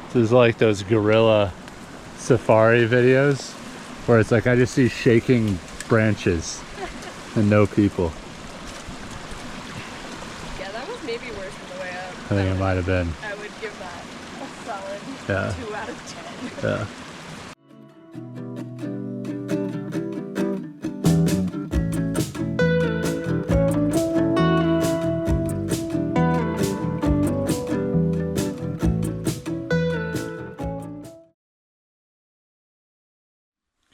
This is like those gorilla safari videos where it's like I just see shaking branches and no people. Yeah, that was maybe worse than the way up. I think it might have been. I would give that a solid 2 out of 10. Yeah.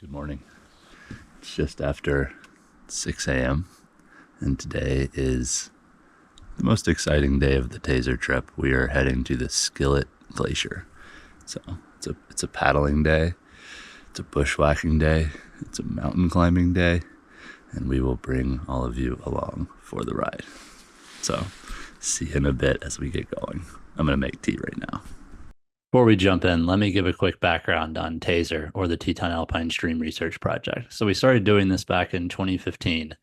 Good morning. It's just after 6 a.m. and today is the most exciting day of the Taser trip. We are heading to the Skillet Glacier. So it's a paddling day, it's a bushwhacking day, it's a mountain climbing day, and we will bring all of you along for the ride. So see you in a bit as we get going. I'm gonna make tea right now. Before we jump in, let me give a quick background on Taser, or the Teton Alpine Stream Research Project. So we started doing this back in 2015,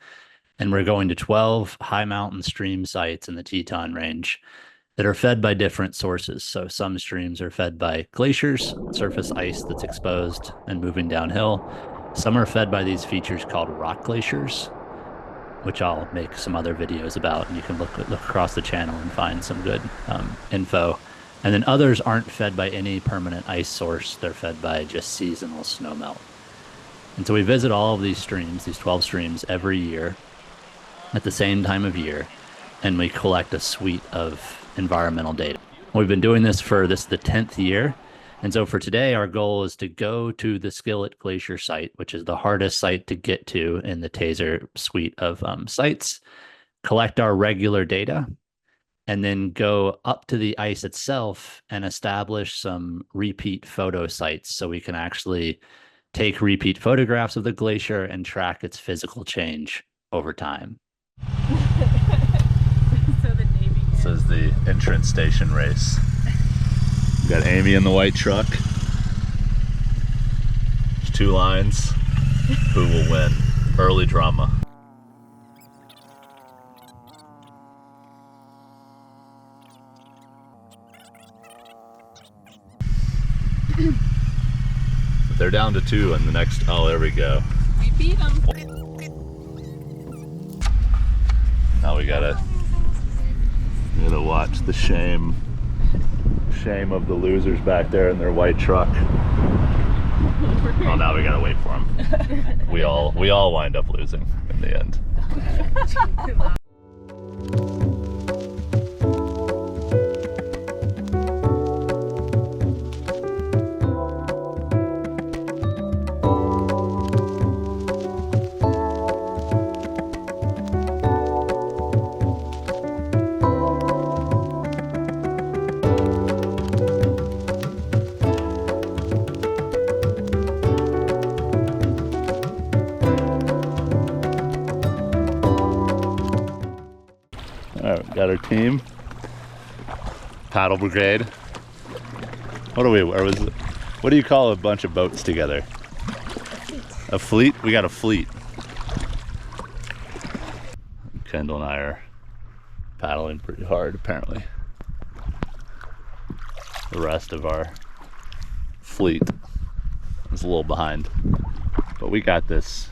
and we're going to 12 high mountain stream sites in the Teton Range that are fed by different sources. So some streams are fed by glaciers, surface ice that's exposed and moving downhill. Some are fed by these features called rock glaciers, which I'll make some other videos about, and you can look across the channel and find some good info. And then others aren't fed by any permanent ice source. They're fed by just seasonal snowmelt. And so we visit all of these streams, these 12 streams, every year at the same time of year, and we collect a suite of environmental data. We've been doing this for the 10th year. And so for today, our goal is to go to the Skillet Glacier site, which is the hardest site to get to in the Taser suite of sites, collect our regular data, and then go up to the ice itself and establish some repeat photo sites so we can actually take repeat photographs of the glacier and track its physical change over time. This is the entrance station race. We got Amy in the white truck. There's 2 lines. Who will win? Early drama. They're down to 2 in the next. Oh, there we go. We beat them. Now we gotta watch the shame of the losers back there in their white truck. Oh, now we gotta wait for them. We all wind up losing in the end. Got our team, paddle brigade. What do you call a bunch of boats together? A fleet? We got a fleet. Kendall and I are paddling pretty hard, apparently. The rest of our fleet is a little behind, but we got this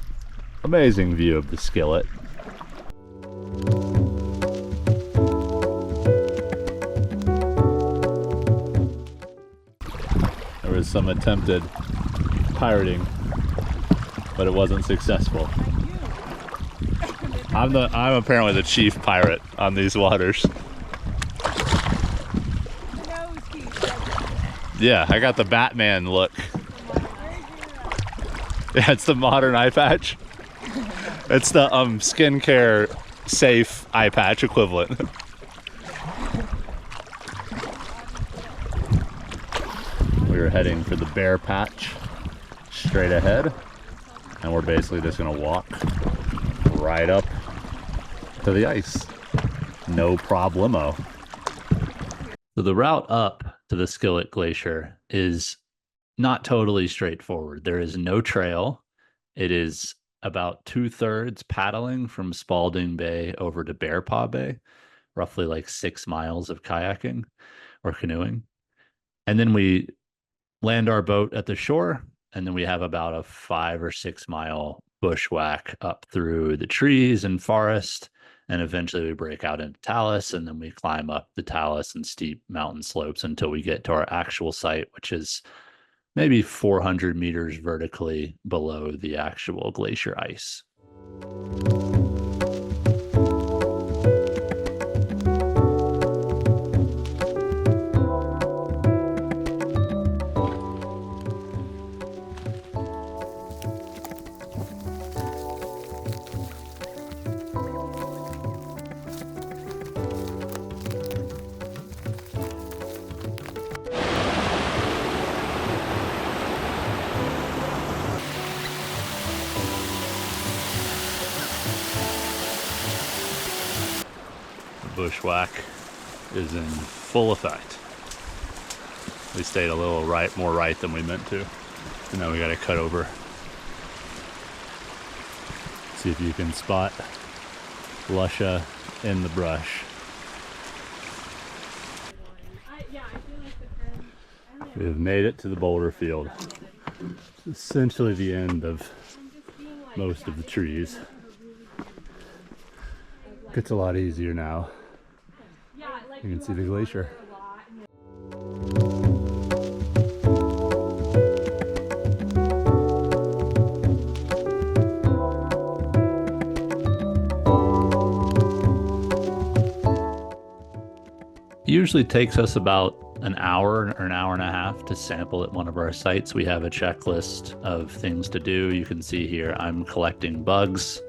amazing view of the Skillet. There was some attempted pirating, but it wasn't successful. I'm apparently the chief pirate on these waters. Yeah, I got the Batman look. Yeah, it's the modern eye patch. It's the skincare safe eye patch equivalent. We were heading for the bear patch straight ahead, and we're basically just gonna walk right up to the ice. No problemo. So the route up to the Skillet Glacier is not totally straightforward. There is no trail. It is about 2/3 paddling from Spalding Bay over to Bear Paw Bay, roughly like 6 miles of kayaking or canoeing. And then we land our boat at the shore, and then we have about a 5 or 6 mile bushwhack up through the trees and forest. And eventually we break out into talus, and then we climb up the talus and steep mountain slopes until we get to our actual site, which is maybe 400 meters vertically below the actual glacier ice. Bushwhack is in full effect. We stayed a little more right than we meant to, and now we got to cut over. See if you can spot Lusha in the brush. We have made it to the Boulder Field. It's essentially the end of most of the trees. Gets a lot easier now. You can see the glacier. It usually takes us about an hour or an hour and a half to sample at one of our sites. We have a checklist of things to do. You can see here I'm collecting bugs.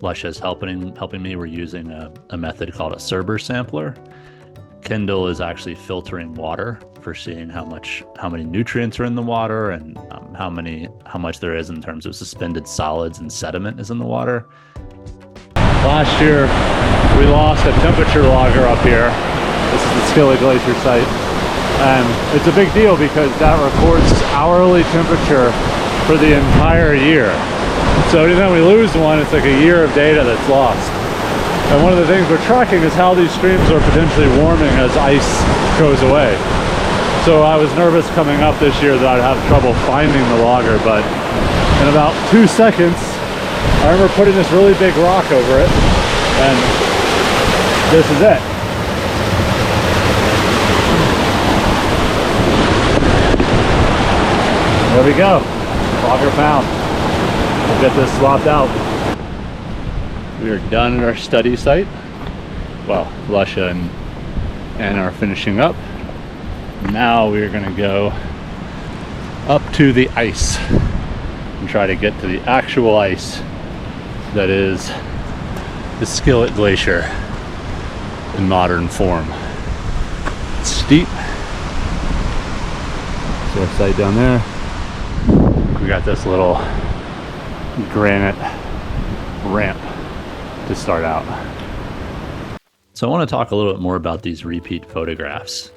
Lusha's helping me. We're using a method called a Cerber sampler. Kendall is actually filtering water for seeing how many nutrients are in the water and how much there is in terms of suspended solids and sediment is in the water. Last year we lost a temperature logger up here. This is the Skillet Glacier site, and it's a big deal because that records hourly temperature for the entire year. So anytime we lose one, it's like a year of data that's lost. And one of the things we're tracking is how these streams are potentially warming as ice goes away. So I was nervous coming up this year that I'd have trouble finding the logger, but in about 2 seconds, I remember putting this really big rock over it, and this is it. There we go, logger found. We'll get this swapped out. We are done at our study site. Well, Lusha and Anna are finishing up. Now we are going to go up to the ice and try to get to the actual ice that is the Skillet Glacier in modern form. It's steep. See our site down there. We got this little granite ramp to start out. So I want to talk a little bit more about these repeat photographs.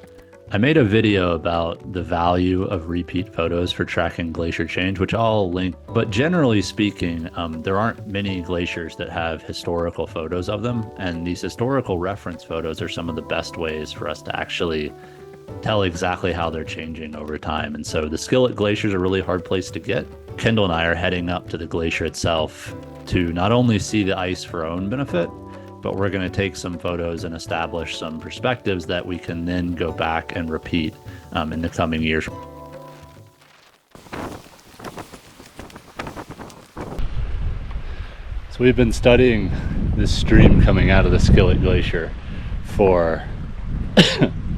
I made a video about the value of repeat photos for tracking glacier change, which I'll link. But generally speaking, there aren't many glaciers that have historical photos of them. And these historical reference photos are some of the best ways for us to actually tell exactly how they're changing over time. And so the Skillet Glacier is a really hard place to get. Kendall and I are heading up to the glacier itself to not only see the ice for our own benefit, but we're going to take some photos and establish some perspectives that we can then go back and repeat in the coming years. So we've been studying this stream coming out of the Skillet Glacier for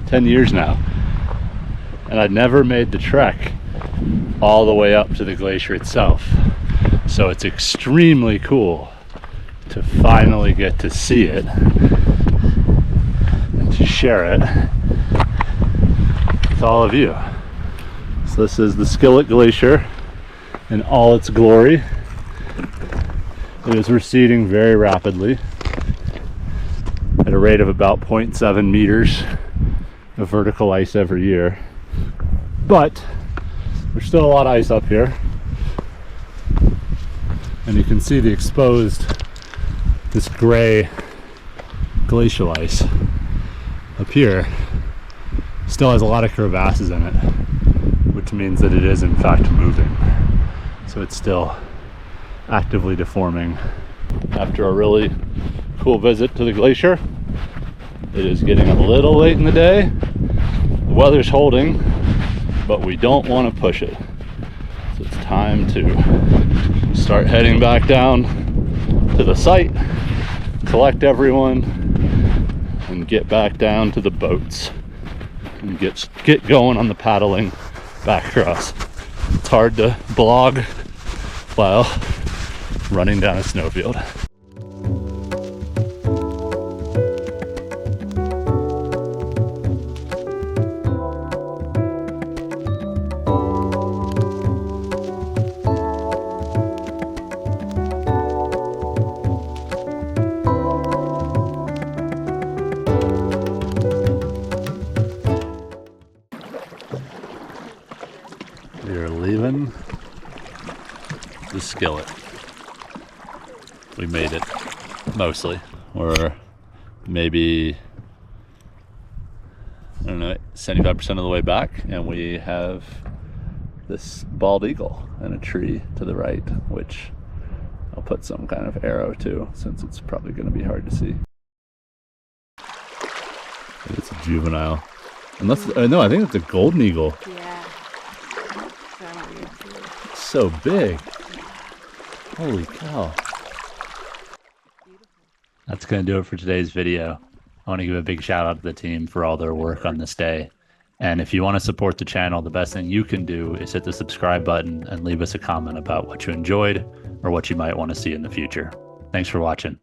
10 years now, and I'd never made the trek all the way up to the glacier itself. So it's extremely cool to finally get to see it and to share it with all of you. So this is the Skillet Glacier in all its glory. It is receding very rapidly at a rate of about 0.7 meters of vertical ice every year. But there's still a lot of ice up here. And you can see the exposed, this gray glacial ice up here still has a lot of crevasses in it. which means that it is in fact moving. So it's still actively deforming. After a really cool visit to the glacier, it is getting a little late in the day. The weather's holding, but we don't want to push it. So it's time to start heading back down to the site, collect everyone, and get back down to the boats and get going on the paddling back across. It's hard to blog while running down a snowfield. We are leaving the Skillet. We made it, mostly. We're maybe, I don't know, 75% of the way back, and we have this bald eagle and a tree to the right, which I'll put some kind of arrow to, since it's probably going to be hard to see. It's a juvenile. Unless, no, I think it's a golden eagle. Yeah. It's so big. Holy cow. That's going to do it for today's video. I want to give a big shout out to the team for all their work on this day. And if you want to support the channel, the best thing you can do is hit the subscribe button and leave us a comment about what you enjoyed or what you might want to see in the future. Thanks for watching.